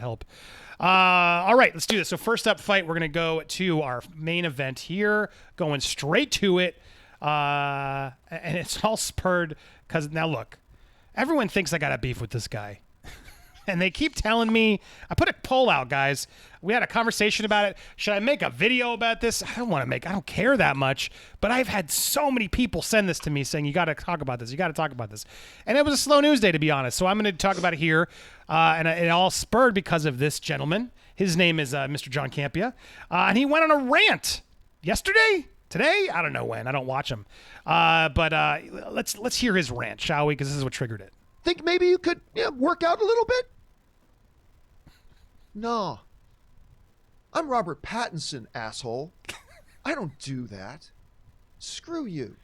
help. All right, let's do this. So first up fight, we're going to go to our main event here, going straight to it. And it's all spurred because now look, everyone thinks I got a beef with this guy. And they keep telling me, I put a poll out, guys. We had a conversation about it. Should I make a video about this? I don't care that much. But I've had so many people send this to me saying, you got to talk about this. You got to talk about this. And it was a slow news day, to be honest. So I'm going to talk about it here. And it all spurred because of this gentleman. His name is Mr. John Campea. And he went on a rant yesterday? Today? I don't know when. I don't watch him. But let's hear his rant, shall we? Because this is what triggered it. Think maybe you could work out a little bit? No. I'm Robert Pattinson, asshole. I don't do that. Screw you.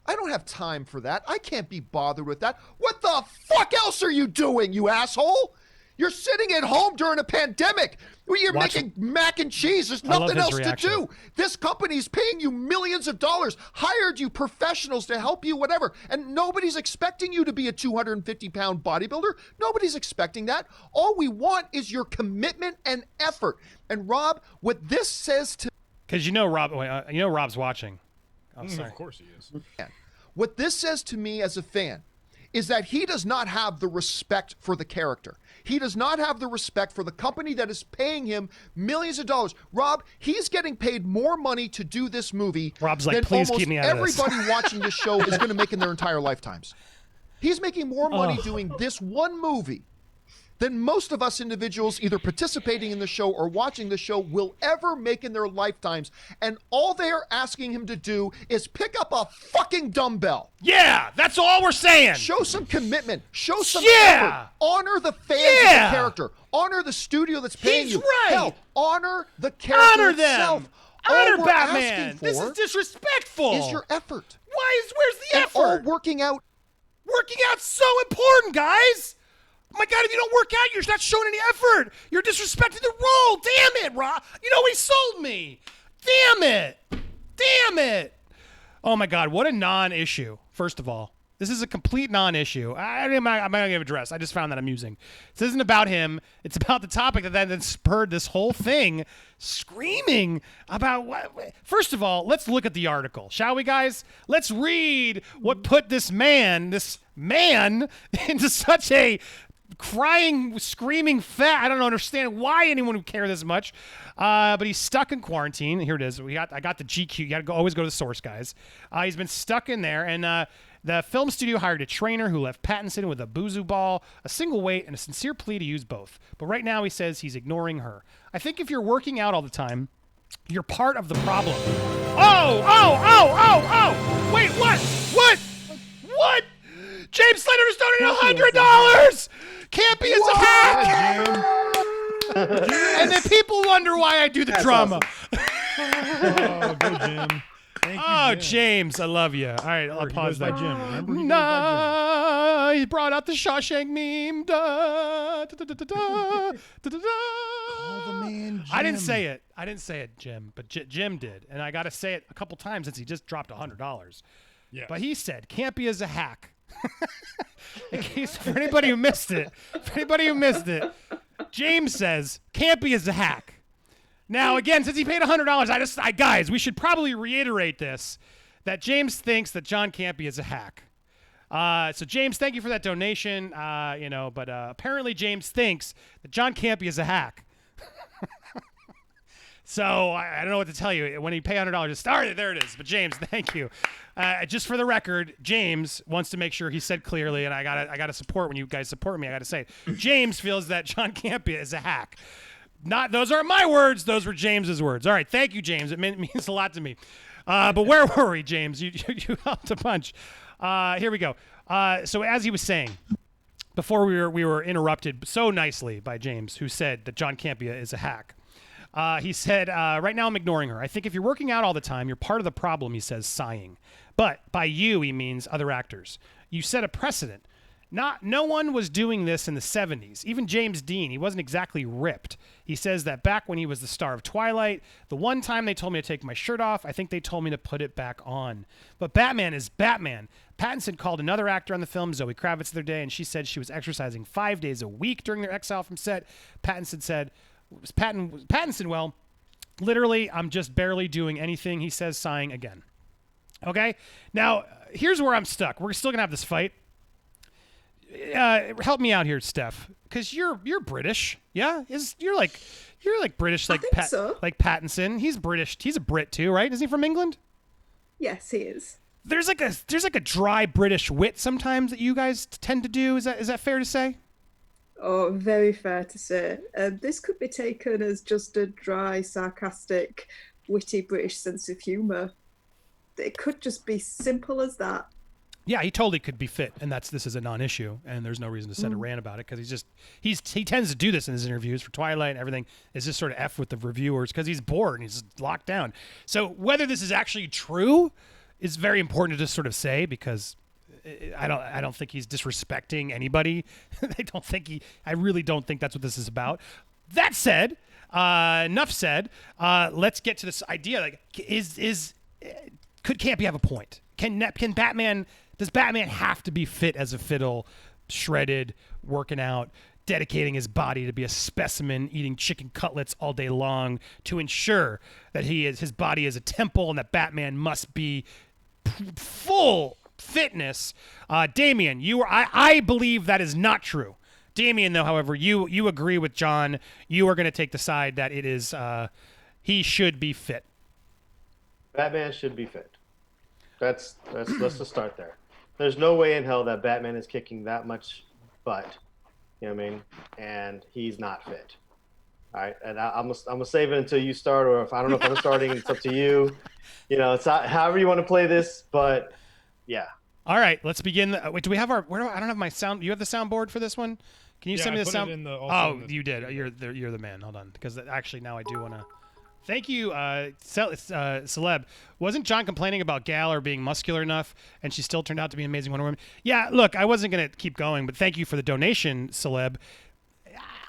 I don't have time for that. I can't be bothered with that. What the fuck else are you doing, you asshole? You're sitting at home during a pandemic. You're making mac and cheese. There's nothing else to do. This company's paying you millions of dollars, hired you professionals to help you, whatever. And nobody's expecting you to be a 250-pound bodybuilder. Nobody's expecting that. All we want is your commitment and effort. And Rob, what this says to... Because Rob's watching. I'm sorry. Of course he is. What this says to me as a fan is that he does not have the respect for the character. He does not have the respect for the company that is paying him millions of dollars. Rob, he's getting paid more money to do this movie Rob's like, than please almost keep me out of this. everybody watching this show is going to make in their entire lifetimes. He's making more money doing this one movie than most of us individuals either participating in the show or watching the show will ever make in their lifetimes. And all they're asking him to do is pick up a fucking dumbbell. Yeah, that's all we're saying. Show some commitment. Show some effort. Honor the fans of the character. Honor the studio that's paying you. Right. Hell, honor the character Honor itself. them. Honor all Batman. This is disrespectful. Is your effort. Where's the effort? All working out. Working out's so important, guys. Oh my God, if you don't work out, you're not showing any effort. You're disrespecting the role. Damn it, Rob. He sold me. Damn it. Oh my God, what a non-issue, first of all. This is a complete non-issue. I'm not going to give a address. I just found that amusing. This isn't about him. It's about the topic that then spurred this whole thing, screaming about what. First of all, let's look at the article, shall we, guys? Let's read what put this man into such a crying, screaming fat. I don't understand why anyone would care this much. But he's stuck in quarantine. Here it is. I got the GQ. You got to always go to the source, guys. He's been stuck in there, and the film studio hired a trainer who left Pattinson with a boozoo ball, a single weight, and a sincere plea to use both. But right now he says he's ignoring her. I think if you're working out all the time, you're part of the problem. Oh! Wait, what? James Slater is donating $100! Campy is a hack! And then people wonder why I do the drama. Awesome. Oh, go Jim. Thank you, Jim. James, I love you. All right, I'll pause by that. Jim. Remember, he goes by Jim. He brought out the Shawshank meme. Da, da, da, da, da, da, da, da. Call the man Jim. I didn't say it, Jim, but Jim did. And I got to say it a couple times since he just dropped $100. Yes. But he said, Campy is a hack. In case for anybody who missed it, James says Campy is a hack. Now, again, since he paid $100, guys, we should probably reiterate this, that James thinks that John Campy is a hack. So, James, thank you for that donation. But apparently James thinks that John Campy is a hack. So I don't know what to tell you. When you pay $100, just started. There it is. But James, thank you. Just for the record, James wants to make sure he said clearly, and I gotta support when you guys support me. I gotta say it. James feels that John Campea is a hack. Those aren't my words. Those were James's words. All right, thank you, James. It means a lot to me. But where were we, James? You helped a bunch. Here we go. So as he was saying, before we were interrupted so nicely by James, who said that John Campea is a hack. He said, right now I'm ignoring her. I think if you're working out all the time, you're part of the problem, he says, sighing. But by you, he means other actors. You set a precedent. No one was doing this in the 70s. Even James Dean, he wasn't exactly ripped. He says that back when he was the star of Twilight, the one time they told me to take my shirt off, I think they told me to put it back on. But Batman is Batman. Pattinson called another actor on the film, Zoe Kravitz, the other day, and she said she was exercising 5 days a week during their exile from set. Pattinson said, Pattinson, well, literally, I'm just barely doing anything, he says, sighing again. Okay? Now, here's where I'm stuck. We're still going to have this fight. Help me out here, Steph, because you're British, yeah? You're like British, like so. Like Pattinson. He's British. He's a Brit too, right? Is he from England? Yes, he is. There's like a dry British wit sometimes that you guys tend to do. Is that fair to say? Oh, very fair to say. This could be taken as just a dry, sarcastic, witty British sense of humour. It could just be simple as that. Yeah, he totally could be fit, and this is a non-issue, and there's no reason to send a rant about it because he tends to do this in his interviews for Twilight and everything. Is just sort of F with the reviewers because he's bored and he's locked down. So whether this is actually true is very important to just sort of say because I don't think he's disrespecting anybody. I really don't think that's what this is about. That said, enough said. Let's get to this idea. Like, could Campy have a point? Can Batman? Does Batman have to be fit as a fiddle, shredded, working out, dedicating his body to be a specimen, eating chicken cutlets all day long to ensure that his body is a temple and that Batman must be full fitness? Damien, I believe that is not true. Damien, though, however, you agree with John. You are going to take the side that it is he should be fit. Batman should be fit. Let's just start there. There's no way in hell that Batman is kicking that much butt. You know what I mean? And he's not fit. All right, and I'm gonna save it until you start, or if I don't know if I'm starting, it's up to you. You know, it's not, however you want to play this, but yeah. All right, let's begin. Wait, do we have our? I don't have my sound. You have the soundboard for this one? Can you send me the sound? You did. You're the man. Hold on, because actually now I do want to. Thank you, Celeb. Wasn't John complaining about Gal being muscular enough, and she still turned out to be an amazing Wonder Woman? Yeah, look, I wasn't going to keep going, but thank you for the donation, Celeb.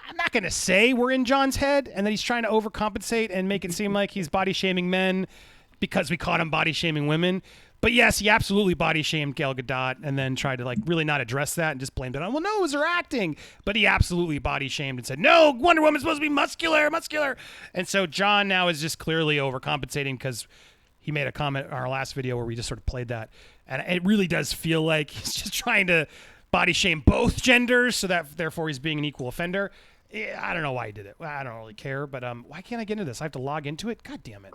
I'm not going to say we're in John's head and that he's trying to overcompensate and make it seem like he's body-shaming men because we caught him body-shaming women. But yes, he absolutely body-shamed Gal Gadot and then tried to really not address that and just blamed it on, well, no, it was her acting. But he absolutely body-shamed and said, no, Wonder Woman's supposed to be muscular. And so John now is just clearly overcompensating because he made a comment in our last video where we just sort of played that. And it really does feel like he's just trying to body-shame both genders so that therefore he's being an equal offender. I don't know why he did it. I don't really care, but why can't I get into this? I have to log into it? God damn it.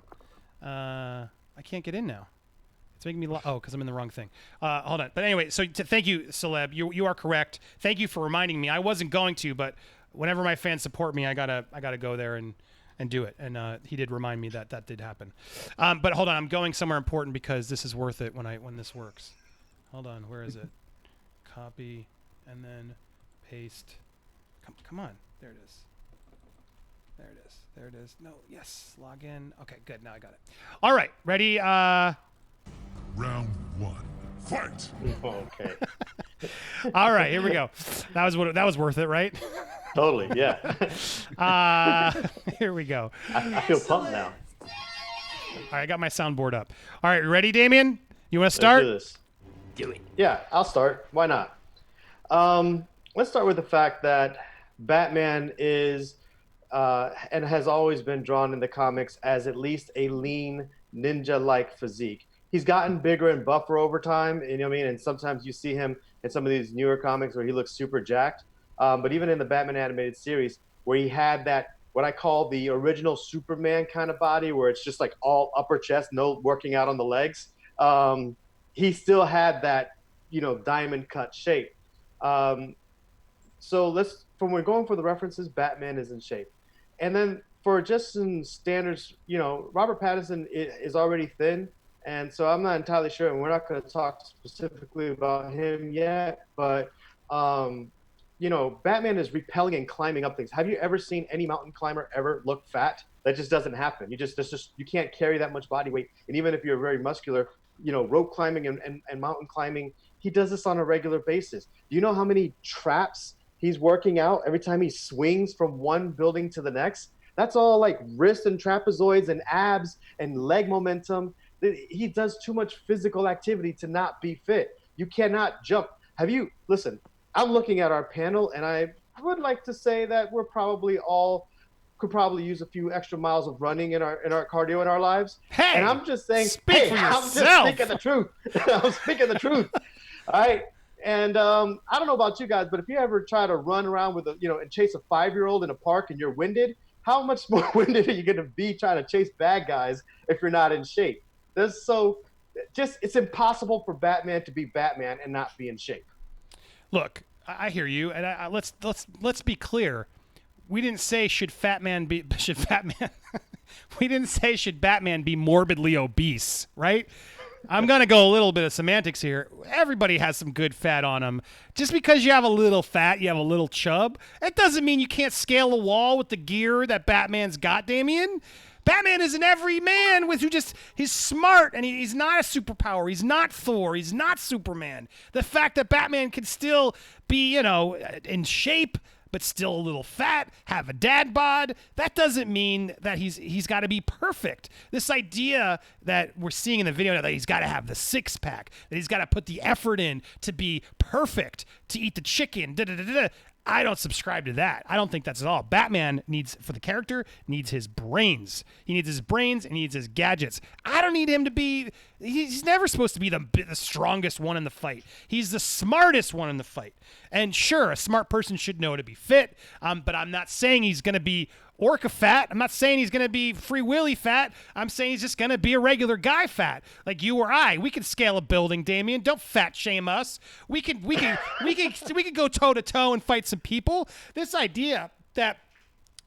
I can't get in now. It's making me because I'm in the wrong thing. Hold on. But anyway, so thank you, Celeb. You are correct. Thank you for reminding me. I wasn't going to, but whenever my fans support me, I gotta go there and do it. And he did remind me that did happen. But hold on, I'm going somewhere important because this is worth it when this works. Hold on, where is it? Copy and then paste. Come on, there it is. There it is. No, yes, log in. Okay, good. Now I got it. All right, ready? Round one, fight! Okay. All right, here we go. That was worth it, right? Totally, yeah. Here we go. I feel pumped now. All right, I got my soundboard up. All right, ready, Damien? You want to start? Let's do it. Yeah, I'll start. Why not? Let's start with the fact that Batman is and has always been drawn in the comics as at least a lean, ninja-like physique. He's gotten bigger and buffer over time, you know what I mean? And sometimes you see him in some of these newer comics where he looks super jacked. But even in the Batman animated series, where he had that, what I call the original Superman kind of body, where it's just like all upper chest, no working out on the legs, he still had that, diamond cut shape. So when we're going for the references, Batman is in shape. And then for just some standards, Robert Pattinson is already thin. And so I'm not entirely sure, and we're not going to talk specifically about him yet, but, Batman is repelling and climbing up things. Have you ever seen any mountain climber ever look fat? That just doesn't happen. You can't carry that much body weight. And even if you're very muscular, rope climbing and mountain climbing He does this on a regular basis. Do you know how many traps he's working out every time he swings from one building to the next? That's all like wrist and trapezoids and abs and leg momentum. He does too much physical activity to not be fit. You cannot jump. Listen, I'm looking at our panel, and I would like to say that we're probably all could probably use a few extra miles of running in our cardio in our lives. Hey, and I'm just saying, speak for I'm yourself. just speaking the truth. I'm speaking the truth. All right. And I don't know about you guys, but if you ever try to run around with and chase a 5-year-old in a park and you're winded, how much more winded are you going to be trying to chase bad guys if you're not in shape? It's impossible for Batman to be Batman and not be in shape. Look, I hear you, and let's be clear. We didn't say should Batman be morbidly obese, right? I'm going to go a little bit of semantics here. Everybody has some good fat on them. Just because you have a little fat, you have a little chub, that doesn't mean you can't scale a wall with the gear that Batman's got, Damien. Batman is an everyman he's smart, and he's not a superpower. He's not Thor. He's not Superman. The fact that Batman can still be, in shape, but still a little fat, have a dad bod, that doesn't mean that he's got to be perfect. This idea that we're seeing in the video now that he's got to have the six-pack, that he's got to put the effort in to be perfect, to eat the chicken, I don't subscribe to that. I don't think that's at all. Batman needs his brains. He needs his brains and he needs his gadgets. I don't need him to be, he's never supposed to be the strongest one in the fight. He's the smartest one in the fight. And sure, a smart person should know to be fit, but I'm not saying he's going to be Orca fat. I'm not saying he's going to be Free Willy fat. I'm saying he's just going to be a regular guy fat, like you or I. We can scale a building, Damien. Don't fat shame us. We can go toe to toe and fight some people. This idea that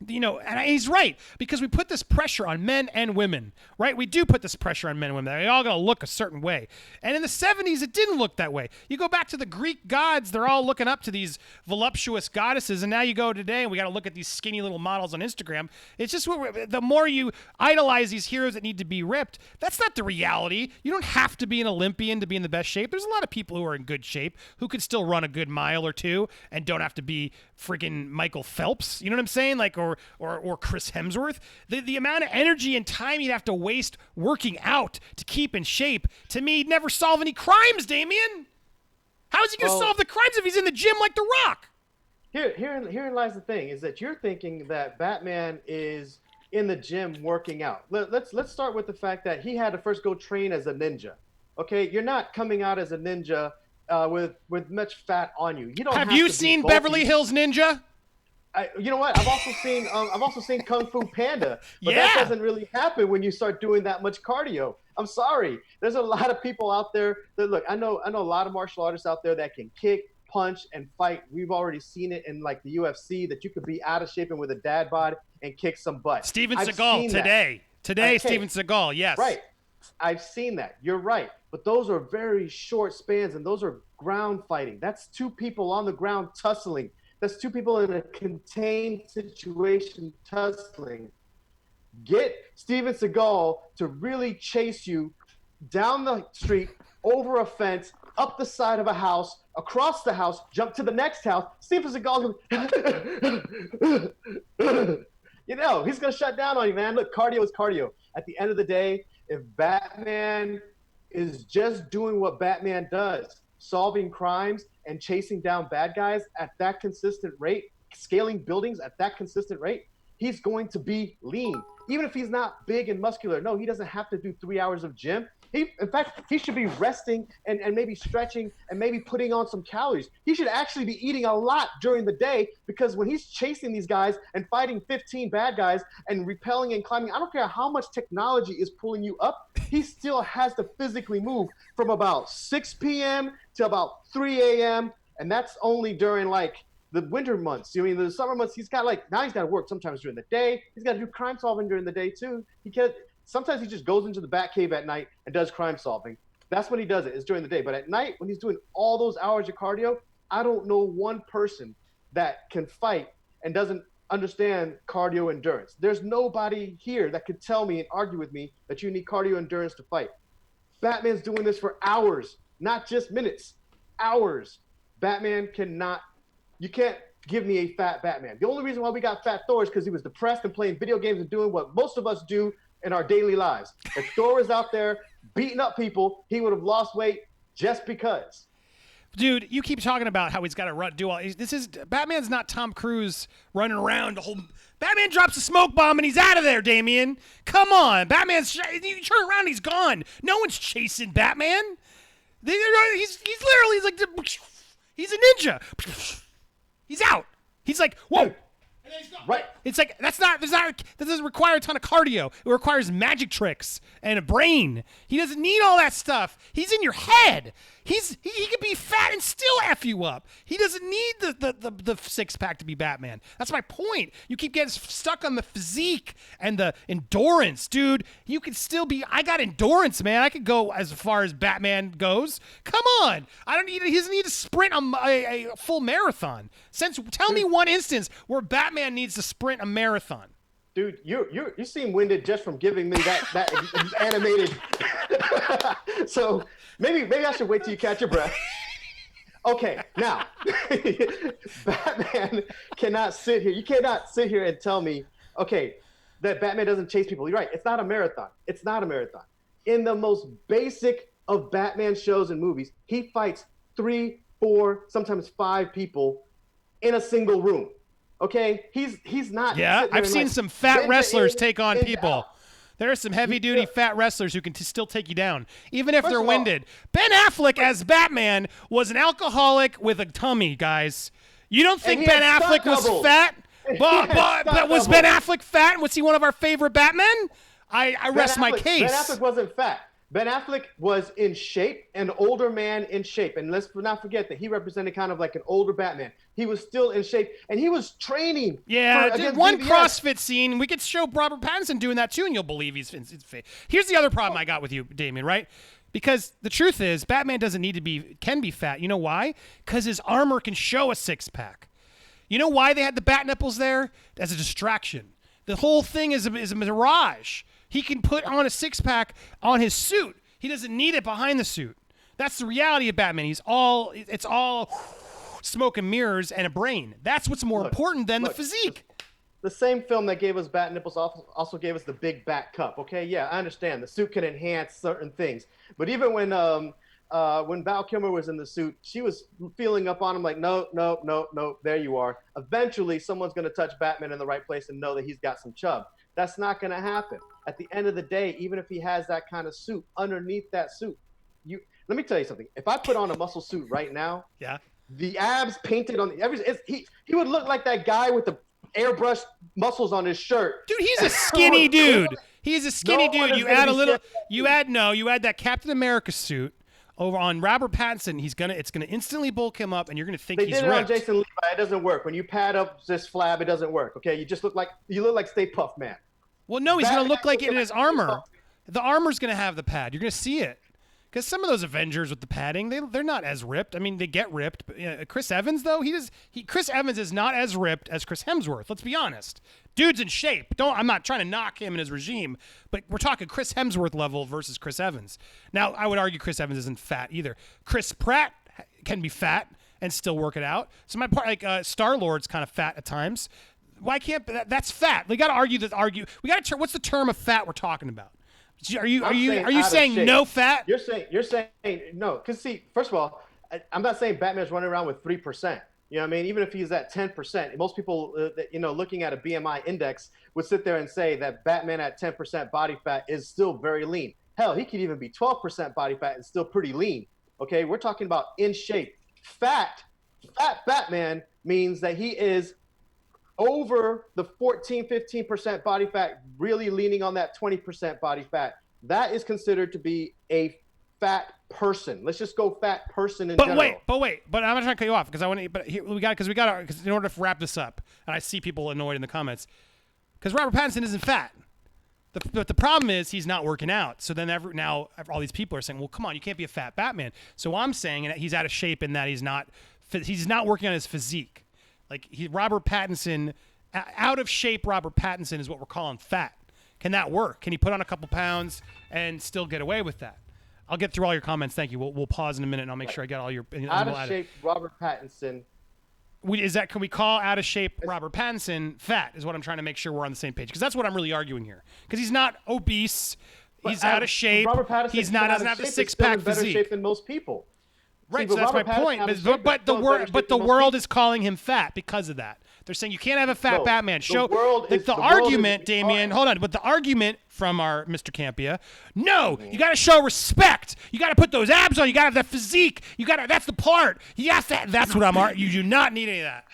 and he's right, because we put this pressure on men and women, right? We do put this pressure on men and women. They all got to look a certain way. And in the 70s, it didn't look that way. You go back to the Greek gods, they're all looking up to these voluptuous goddesses. And now you go today and we got to look at these skinny little models on Instagram. It's just the more you idolize these heroes that need to be ripped, that's not the reality. You don't have to be an Olympian to be in the best shape. There's a lot of people who are in good shape who could still run a good mile or two and don't have to be freaking Michael Phelps. You know what I'm saying? Or Chris Hemsworth. The amount of energy and time you'd have to waste working out to keep in shape, to me, he'd never solve any crimes, Damien. How is he going to solve the crimes if he's in the gym like The Rock? Herein lies the thing, is that you're thinking that Batman is in the gym working out. Let's start with the fact that he had to first go train as a ninja. Okay, you're not coming out as a ninja with much fat on you. You don't have you seen Beverly Hills Ninja? You know what? I've also seen Kung Fu Panda, but that doesn't really happen when you start doing that much cardio. I'm sorry. There's a lot of people out there that look. I know a lot of martial artists out there that can kick, punch, and fight. We've already seen it in like the UFC that you could be out of shape and with a dad bod and kick some butt. Steven Seagal today. Okay. Steven Seagal. Yes. Right. I've seen that. You're right. But those are very short spans, and those are ground fighting. That's two people on the ground tussling. That's two people in a contained situation tussling. Get Steven Seagal to really chase you down the street, over a fence, up the side of a house, across the house, jump to the next house. Steven Seagal, he's going to shut down on you, man. Look, cardio is cardio. At the end of the day, if Batman is just doing what Batman does, solving crimes and chasing down bad guys at that consistent rate, scaling buildings at that consistent rate, he's going to be lean. Even if he's not big and muscular, no, he doesn't have to do 3 hours of gym. In fact, he should be resting and maybe stretching and maybe putting on some calories. He should actually be eating a lot during the day, because when he's chasing these guys and fighting 15 bad guys and repelling and climbing, I don't care how much technology is pulling you up, he still has to physically move from about 6 p.m. to about 3 a.m. And that's only during like the winter months. The summer months, he's got to work sometimes during the day. He's got to do crime solving during the day too. Sometimes he just goes into the Batcave at night and does crime solving. That's when he does it, is during the day. But at night, when he's doing all those hours of cardio, I don't know one person that can fight and doesn't understand cardio endurance. There's nobody here that could tell me and argue with me that you need cardio endurance to fight. Batman's doing this for hours, not just minutes. hours. Batman cannot. You can't give me a fat Batman. The only reason why we got fat Thor is because he was depressed and playing video games and doing what most of us do in our daily lives. If Thor was out there beating up people, he would have lost weight just because. Dude, you keep talking about how he's got to do all. Batman's not Tom Cruise running around. Batman drops a smoke bomb and he's out of there, Damian. Come on, you turn around, he's gone. No one's chasing Batman. He's literally he's a ninja. He's out. He's like, whoa. Dude, right. It's like that doesn't require a ton of cardio. It requires magic tricks and a brain. He doesn't need all that stuff. He's in your head. He could be fat and still F you up. He doesn't need the six pack to be Batman. That's my point. You keep getting stuck on the physique and the endurance, dude. You could still be. I got endurance, man. I could go as far as Batman goes. Come on. He doesn't need to sprint a full marathon. Tell me one instance where Batman needs to sprint a marathon. Dude, you seem winded just from giving me that animated. So maybe I should wait till you catch your breath. Okay, now Batman cannot sit here. You cannot sit here and tell me, okay, that Batman doesn't chase people. You're right. It's not a marathon. It's not a marathon. In the most basic of Batman shows and movies, he fights 3, 4, sometimes 5 people in a single room. Okay, he's not. Yeah, I've seen some fat wrestlers take on people. There are some heavy-duty fat wrestlers who can still take you down, even if they're winded. Ben Affleck as Batman was an alcoholic with a tummy, guys. You don't think Ben Affleck was fat? But was Ben Affleck fat? Was he one of our favorite Batmen? I rest my case. Ben Affleck wasn't fat. Ben Affleck was in shape, an older man in shape. And let's not forget that he represented kind of like an older Batman. He was still in shape, and he was training. Yeah, one CrossFit scene. We could show Robert Pattinson doing that too, and you'll believe he's fit. Here's the other problem I got with you, Damien, right? Because the truth is, Batman doesn't need to can be fat. You know why? Because his armor can show a six-pack. You know why they had the bat nipples there? As a distraction. The whole thing is a mirage. He can put on a six-pack on his suit. He doesn't need it behind the suit. That's the reality of Batman. It's all smoke and mirrors and a brain. That's what's more important than the physique. The same film that gave us bat nipples also gave us the big bat cup. Okay, yeah, I understand. The suit can enhance certain things. But even when Val Kilmer was in the suit, she was feeling up on him like, no, there you are. Eventually, someone's going to touch Batman in the right place and know that he's got some chub. That's not going to happen. At the end of the day, even if he has that kind of suit, underneath that suit, let me tell you something. If I put on a muscle suit right now, yeah, the abs painted on he would look like that guy with the airbrushed muscles on his shirt. Dude, he's a skinny dude. He's a skinny dude. You add that Captain America suit over on Robert Pattinson. It's gonna instantly bulk him up, and you're gonna think he's ripped. They did it on Jason Levi. It doesn't work. When you pad up this flab, it doesn't work. Okay, you look like Stay Puft Man. Well, no, he's going to look like it in his armor. The armor's going to have the pad. You're going to see it. Because some of those Avengers with the padding, they're not as ripped. I mean, they get ripped. But, Chris Evans, though, Chris Evans is not as ripped as Chris Hemsworth. Let's be honest. Dude's in shape. I'm not trying to knock him and his regime, but we're talking Chris Hemsworth level versus Chris Evans. Now, I would argue Chris Evans isn't fat either. Chris Pratt can be fat and still work it out. So my part, Star-Lord's kind of fat at times. Why can't that's fat? We got to argue. We got to. What's the term of fat we're talking about? Are you saying no fat? You're saying no. Because see, first of all, I'm not saying Batman's running around with 3%. You know what I mean? Even if he's at 10%, most people, looking at a BMI index would sit there and say that Batman at 10% body fat is still very lean. Hell, he could even be 12% body fat and still pretty lean. Okay, we're talking about in shape. Fat Batman means that he is over the 14-15% body fat, really leaning on that 20% body fat. That is considered to be a fat person. Let's just go fat person in general. But I'm not trying to cut you off because I want to. But here, we got in order to wrap this up, and I see people annoyed in the comments because Robert Pattinson isn't fat. But the problem is he's not working out. So then now all these people are saying, well, come on, you can't be a fat Batman. So I'm saying that he's out of shape in that he's not working on his physique. Like Robert Pattinson, out of shape Robert Pattinson is what we're calling fat. Can that work? Can he put on a couple pounds and still get away with that? I'll get through all your comments. Thank you. We'll pause in a minute, and I'll make sure I get all your. Out of shape Robert Pattinson. Can we call out of shape Robert Pattinson fat? Is what I'm trying to make sure we're on the same page, because that's what I'm really arguing here. Because he's not obese, he's out of shape. Robert Pattinson, he's not doesn't have the six-pack better physique. shape than most people. Right, See, so that's Robert my point. Pattinson But the world is calling him fat because of that. They're saying you can't have a fat Batman. The argument, Damien, hold on. But the argument from our Mr. Campia, no, you got to show respect. You got to put those abs on. You got to have that physique. That's the part. That's what I'm arguing. You do not need any of that.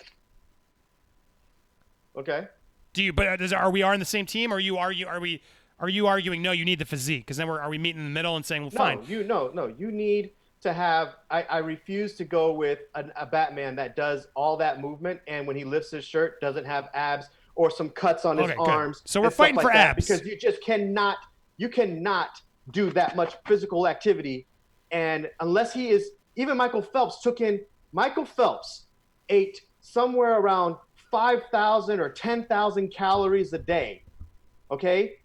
Okay. Do you? But are we on the same team, or are you arguing? No, you need the physique, because then are we meeting in the middle and saying, well, fine? No. You need to have. I refuse to go with a Batman that does all that movement, and when he lifts his shirt, doesn't have abs or some cuts on his arms. Good. So we're fighting for abs, because you just cannot. You cannot do that much physical activity, and unless he is. Even Michael Phelps ate somewhere around 5,000 or 10,000 calories a day, okay?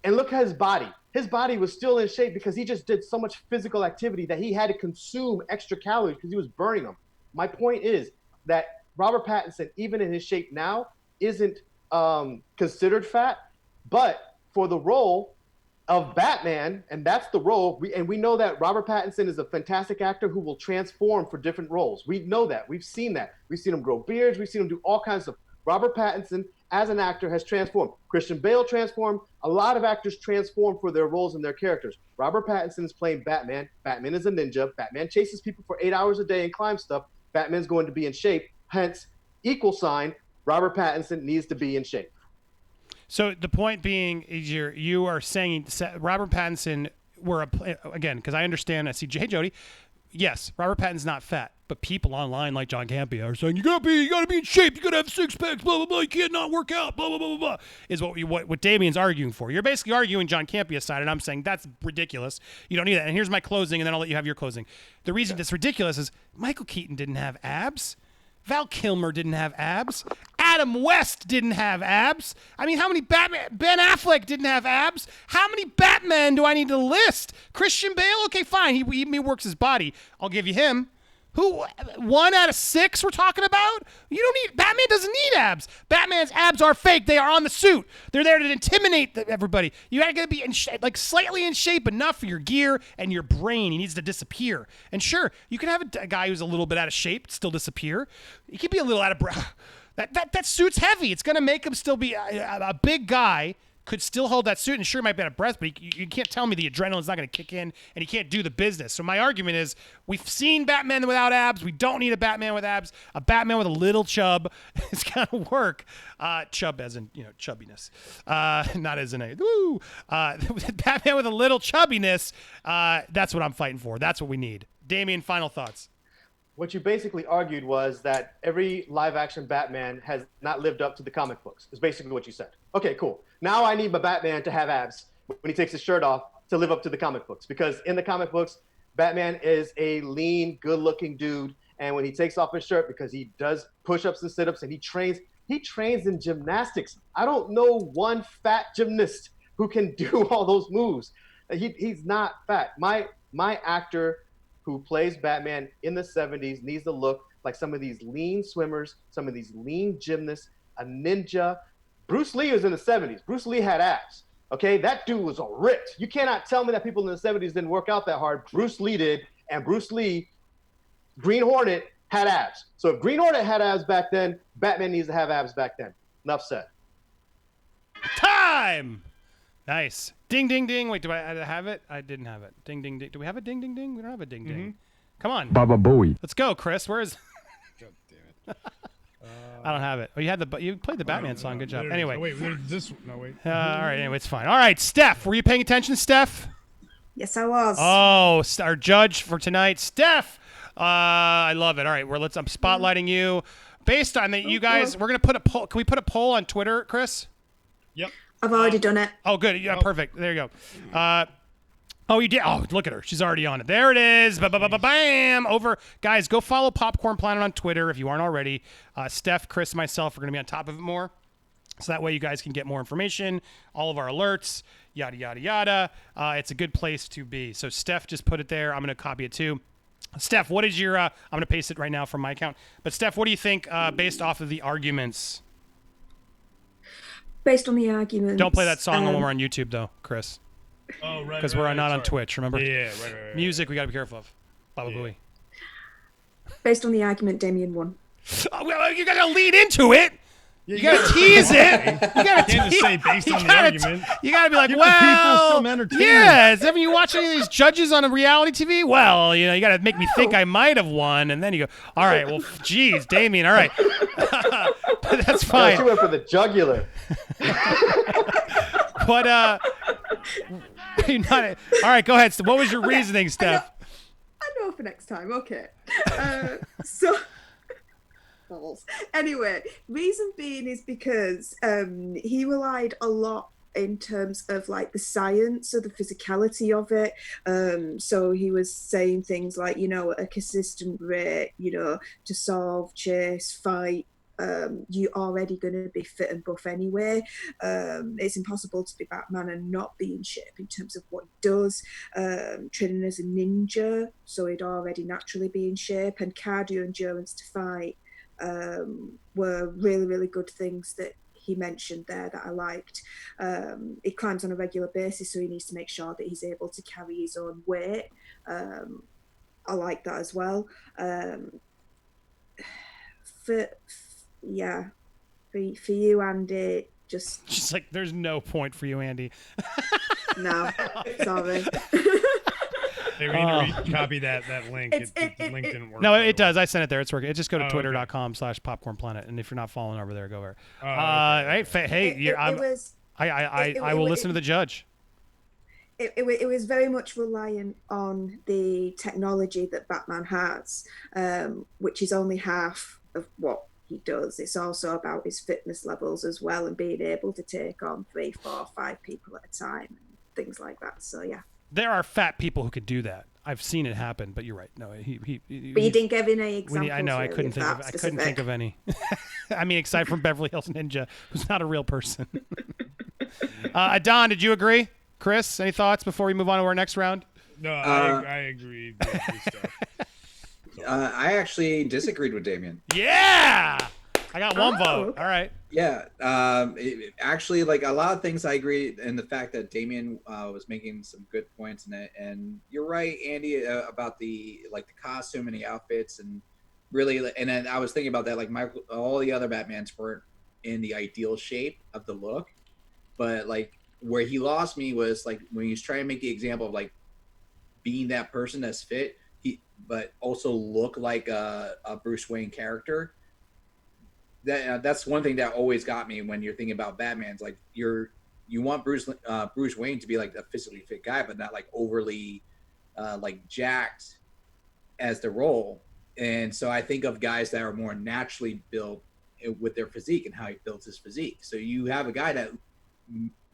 And look at his body. His body was still in shape because he just did so much physical activity that he had to consume extra calories because he was burning them. My point is that Robert Pattinson, even in his shape now, isn't considered fat, but for the role of Batman, and that's the role, we know that Robert Pattinson is a fantastic actor who will transform for different roles. We know that. We've seen that. We've seen him grow beards. We've seen him do all kinds of stuff. Robert Pattinson, as an actor, has transformed. Christian Bale transformed. A lot of actors transform for their roles and their characters. Robert Pattinson is playing Batman. Batman is a ninja. Batman chases people for 8 hours a day and climbs stuff. Batman's going to be in shape. Hence, equal sign, Robert Pattinson needs to be in shape. So the point being is you are saying Robert Pattinson again, because I understand. I see. Hey, Jody. Yes, Robert Pattinson's not fat, but people online like John Campia are saying you gotta be in shape. You gotta have 6 packs. Blah blah blah. You can't not work out. Blah blah blah blah blah. Is what Damien's arguing for. You're basically arguing John Campia's side, and I'm saying that's ridiculous. You don't need that. And here's my closing, and then I'll let you have your closing. The reason that's ridiculous is Michael Keaton didn't have abs. Val Kilmer didn't have abs. Adam West didn't have abs. I mean, how many Ben Affleck didn't have abs? How many Batmen do I need to list? Christian Bale? Okay, fine. He works his body. I'll give you him. Who? 1 out of 6 we're talking about? Batman doesn't need abs. Batman's abs are fake. They are on the suit. They're there to intimidate everybody. You gotta be slightly in shape enough for your gear and your brain. He needs to disappear. And sure, you can have a guy who's a little bit out of shape still disappear. He could be a little out of breath. That suit's heavy. It's gonna make him still be a big guy. Could still hold that suit, and sure, he might be out of breath, but you can't tell me the adrenaline's not going to kick in, and he can't do the business. So my argument is, we've seen Batman without abs. We don't need a Batman with abs. A Batman with a little chub is going to work. Chub as in, chubbiness. Not as in a, woo. Batman with a little chubbiness, that's what I'm fighting for. That's what we need. Damien, final thoughts. What you basically argued was that every live-action Batman has not lived up to the comic books, is basically what you said. Okay, cool. Now I need my Batman to have abs when he takes his shirt off to live up to the comic books. Because in the comic books, Batman is a lean, good-looking dude. And when he takes off his shirt, because he does push-ups and sit-ups and he trains in gymnastics. I don't know one fat gymnast who can do all those moves. He's not fat. My actor who plays Batman in the 70s needs to look like some of these lean swimmers, some of these lean gymnasts, a ninja. Bruce Lee was in the 70s. Bruce Lee had abs. Okay, that dude was ripped. You cannot tell me that people in the 70s didn't work out that hard. Bruce Lee did, and Bruce Lee, Green Hornet, had abs. So if Green Hornet had abs back then, Batman needs to have abs back then. Enough said. Time! Nice. Ding, ding, ding. Wait, do I have it? I didn't have it. Ding, ding, ding. Do we have a ding, ding, ding? We don't have a ding, ding. Come on. Baba Booey. Let's go, Chris. Where is... God damn it. I don't have it. Oh, you played the Batman song. Good job. Anyway. Oh, wait, this. No, wait. All right. Anyway, it's fine. All right, Steph. Were you paying attention, Steph? Yes, I was. Oh, our judge for tonight, Steph. I love it. All right, I'm spotlighting you. Based on that, you guys, we're gonna put a poll. Can we put a poll on Twitter, Chris? Yep. I've already done it. Oh, good. Yeah, perfect. There you go. Oh, you did. Oh, look at her. She's already on it. There it is. Bam. Over. Guys, go follow Popcorn Planet on Twitter if you aren't already. Steph, Chris, and myself are going to be on top of it more. So that way you guys can get more information, all of our alerts, yada, yada, yada. It's a good place to be. So Steph just put it there. I'm going to copy it too. Steph, what is your, I'm going to paste it right now from my account. But Steph, what do you think based off of the arguments? Based on the arguments. Don't play that song when we're on YouTube though, Chris. Oh, right. Because we're not on Twitch, remember? Yeah, right. Music, we got to be careful of. Baba Booey. Based on the argument, Damien won. Oh, well, you got to lead into it. You gotta tease it. You gotta can't just say based on the argument. You gotta be like, Give the well, people some entertainment. yeah. Haven't you watched any of these judges on a reality TV? Well, you know, you gotta make me think I might have won, and then you go, all right, well, geez, Damien, all right, but that's fine. You went for the jugular. But you're not. All right, go ahead. What was your reasoning, Steph? I know for next time. Okay. So. Anyway, reason being is because he relied a lot in terms of like the science or the physicality of it. So he was saying things like, you know, a consistent rate, you know, to solve, chase, fight. You're already going to be fit and buff anyway. It's impossible to be Batman and not be in shape in terms of what he does. Training as a ninja, so he'd already naturally be in shape, and cardio endurance to fight. Were really, really good things that he mentioned there that I liked. He climbs on a regular basis, so he needs to make sure that he's able to carry his own weight. I like that as well. For you, Andy, just like, there's no point for you, Andy. No, sorry. Hey, we need to copy that link. The link didn't work. No, it does. I sent it there. It's working. Just go to twitter.com/popcornplanet, and if you're not following over there, go over. Okay. Right? Hey, I will listen to the judge. It was very much reliant on the technology that Batman has, which is only half of what he does. It's also about his fitness levels as well, and being able to take on 3, 4, 5 people at a time and things like that. So yeah. There are fat people who could do that. I've seen it happen, but you're right. No, but you didn't give any examples. I know. I couldn't think of any. I mean, aside from Beverly Hills Ninja, who's not a real person. Don, did you agree? Chris, any thoughts before we move on to our next round? No, I agree with stuff. I actually disagreed with Damien. Yeah, I got one vote. All right. Yeah, actually, like a lot of things, I agree in the fact that Damien was making some good points in it, and you're right, Andy, about the costume and the outfits, and really, and then I was thinking about that, like all the other Batmans weren't in the ideal shape of the look, but like where he lost me was like when he was trying to make the example of like being that person that's fit, but also look like a Bruce Wayne character. That's one thing that always got me when you're thinking about Batman's, like you want Bruce Wayne to be like a physically fit guy, but not like overly like jacked as the role. And so I think of guys that are more naturally built with their physique and how he builds his physique. So you have a guy that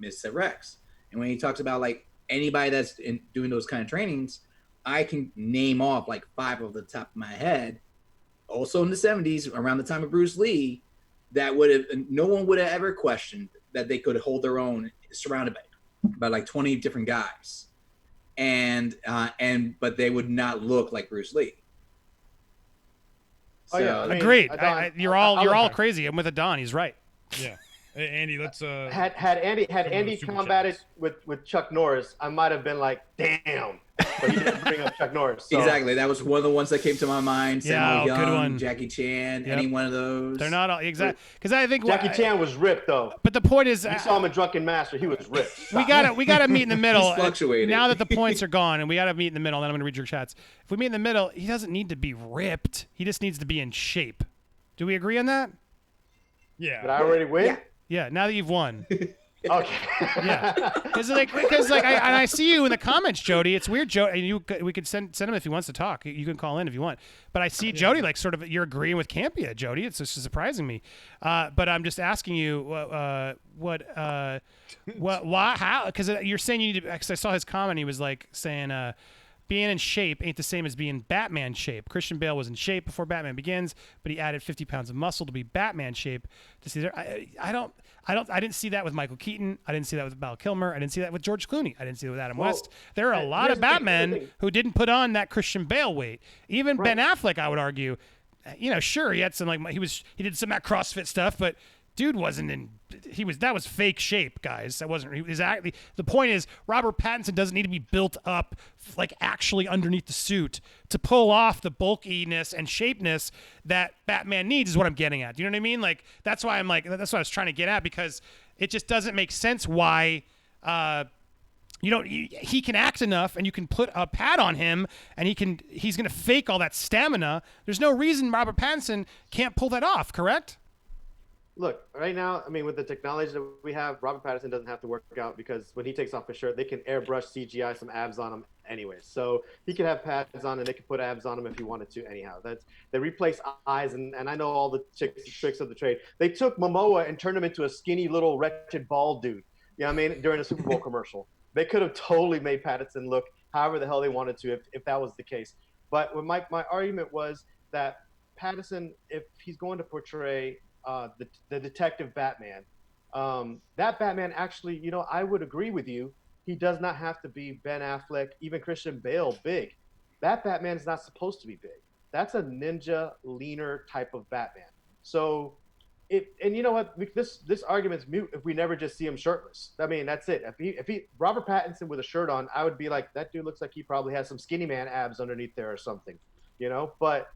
Mr. Rex, and when he talks about like anybody that's doing those kind of trainings, I can name off like 5 off the top of my head. Also in the 70s, around the time of Bruce Lee, that no one would have ever questioned that they could hold their own, surrounded by like 20 different guys, but they would not look like Bruce Lee. So, I mean, agreed. You're all crazy. I'm with Adon. He's right. Yeah. Hey, Andy, let's had Andy combated with Chuck Norris, I might have been like, damn. But he didn't bring up Chuck Norris. So. Exactly. That was one of the ones that came to my mind. Samuel Young, good one. Jackie Chan, any one of those. They're not all exactly, because I think Jackie Chan was ripped though. But the point is, you saw him in Drunken Master. He was ripped. We gotta meet in the middle. He's fluctuating. Now that the points are gone, and we gotta meet in the middle. Then I'm gonna read your chats. If we meet in the middle, he doesn't need to be ripped. He just needs to be in shape. Do we agree on that? Yeah. Did I already win? Yeah. Now that you've won. Okay. Yeah. Because I see you in the comments, Jody. It's weird, Jody. We could send him if he wants to talk. You can call in if you want. But I see Jody like sort of you're agreeing with Campia, Jody. It's just surprising me. But I'm just asking you why, how? Because you're saying you need to. Because I saw his comment. He was like saying being in shape ain't the same as being Batman shape. Christian Bale was in shape before Batman Begins, but he added 50 pounds of muscle to be Batman shape. To see there, I didn't see that with Michael Keaton. I didn't see that with Val Kilmer. I didn't see that with George Clooney. I didn't see it with Adam West. There are a lot of Batmen who didn't put on that Christian Bale weight. Even Ben Affleck, I would argue, sure, he had some he did some of that CrossFit stuff, but dude wasn't in. That was fake shape, guys. That wasn't exactly. The point is, Robert Pattinson doesn't need to be built up actually underneath the suit to pull off the bulkiness and shapeness that Batman needs. Is what I'm getting at. Do you know what I mean? That's why that's what I was trying to get at, because it just doesn't make sense why. He can act enough, and you can put a pad on him, and he's going to fake all that stamina. There's no reason Robert Pattinson can't pull that off. Correct? Look, right now, I mean, with the technology that we have, Robert Pattinson doesn't have to work out, because when he takes off his shirt, they can airbrush CGI some abs on him anyway. So he could have pads on, and they could put abs on him if he wanted to anyhow. They replace eyes, and I know all the tricks of the trade. They took Momoa and turned him into a skinny little wretched bald dude. You know what I mean? During a Super Bowl commercial. They could have totally made Pattinson look however the hell they wanted to if that was the case. But my argument was that Pattinson, if he's going to portray the detective Batman, that Batman actually, I would agree with you. He does not have to be Ben Affleck, even Christian Bale big. That Batman is not supposed to be big. That's a ninja, leaner type of Batman. So, and you know what? This argument's mute if we never just see him shirtless. I mean, that's it. If he Robert Pattinson with a shirt on, I would be like, that dude looks like he probably has some skinny man abs underneath there or something, But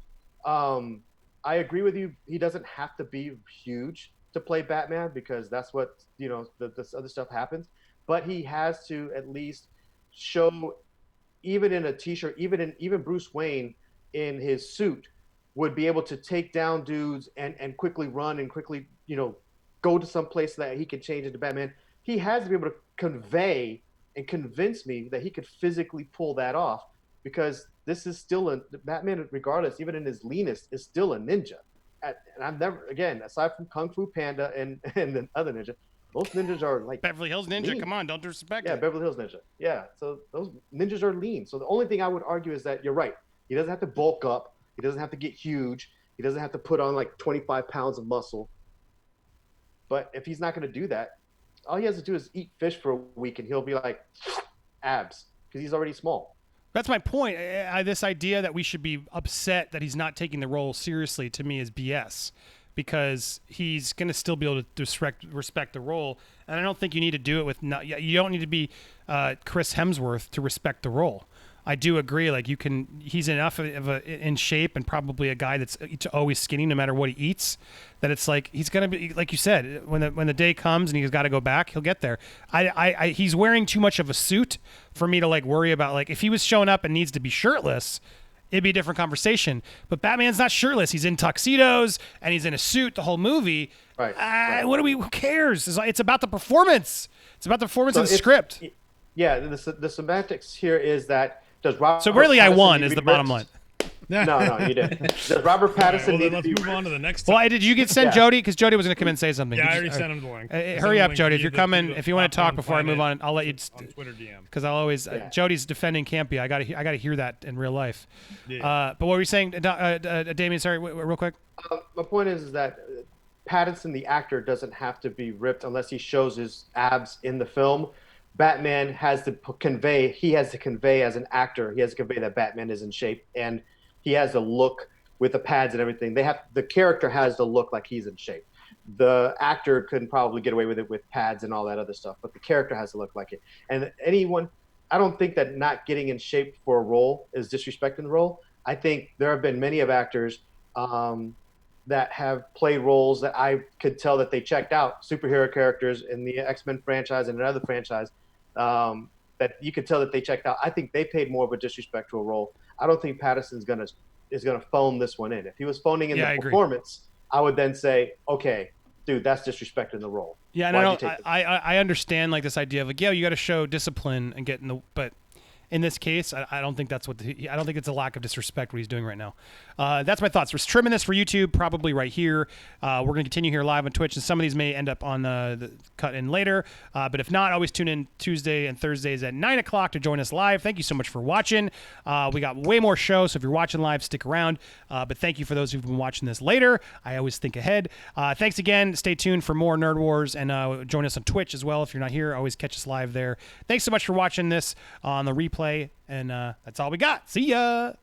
I agree with you. He doesn't have to be huge to play Batman, because that's what, this other stuff happens. But he has to at least show, even in a t-shirt, even Bruce Wayne in his suit would be able to take down dudes and quickly run and quickly, go to some place that he could change into Batman. He has to be able to convey and convince me that he could physically pull that off, because this is still Batman, regardless, even in his leanest, is still a ninja. And I've never, again, aside from Kung Fu Panda and the other ninja, most ninjas are like Beverly Hills Ninja. lean. Come on, don't disrespect it. Yeah, Beverly Hills Ninja. Yeah, so those ninjas are lean. So the only thing I would argue is that you're right. He doesn't have to bulk up. He doesn't have to get huge. He doesn't have to put on 25 pounds of muscle. But if he's not going to do that, all he has to do is eat fish for a week, and he'll be like abs, because he's already small. That's my point. This idea that we should be upset that he's not taking the role seriously, to me, is BS, because he's going to still be able to respect the role. And I don't think you need to do it with you don't need to be Chris Hemsworth to respect the role. I do agree. He's enough in shape, and probably a guy that's always skinny no matter what he eats, that it's he's gonna be, like you said, when the day comes and he's got to go back, he'll get there. He's wearing too much of a suit for me to worry about. If he was showing up and needs to be shirtless, it'd be a different conversation. But Batman's not shirtless. He's in tuxedos and he's in a suit the whole movie. Right. Who cares? It's about the performance. It's about the performance and the script. Yeah. The semantics here is that. So really, I won is the bottom line. No, you didn't. Does Robert Pattinson need let's to be move on to the next Well, did you send Jody? Because Jody was going to come in and say something. Yeah, I already sent him the link. Hurry up, Jody. If you're coming, if you want to talk before I move on, I'll let you. On Twitter DM. Because I'll always Jody's defending Campy. I got to hear that in real life. Yeah. But what were you saying, Damien? Sorry, real quick. My point is that Pattinson, the actor, doesn't have to be ripped unless he shows his abs in the film. Batman has to convey, as an actor, he has to convey that Batman is in shape, and he has to look with the pads and everything. The character has to look like he's in shape. The actor couldn't probably get away with it with pads and all that other stuff, but the character has to look like it. And I don't think that not getting in shape for a role is disrespecting the role. I think there have been many of actors that have played roles that I could tell that they checked out, superhero characters in the X-Men franchise and another franchise, that you could tell that they checked out. I think they paid more of a disrespectful role. I don't think Pattinson's is gonna phone this one in. If he was phoning in the performance, I would then say, okay, dude, that's disrespecting the role. Yeah, and I understand this idea of you got to show discipline and get in the, but in this case. I don't think that's I don't think it's a lack of disrespect what he's doing right now. That's my thoughts. We're trimming this for YouTube, probably right here. We're going to continue here live on Twitch, and some of these may end up on the cut in later. But if not, always tune in Tuesday and Thursdays at 9 o'clock to join us live. Thank you so much for watching. We got way more shows, so if you're watching live, stick around. But thank you for those who've been watching this later. I always think ahead. Thanks again. Stay tuned for more Nerd Wars, and join us on Twitch as well. If you're not here, always catch us live there. Thanks so much for watching this on the replay, and that's all we got. See ya!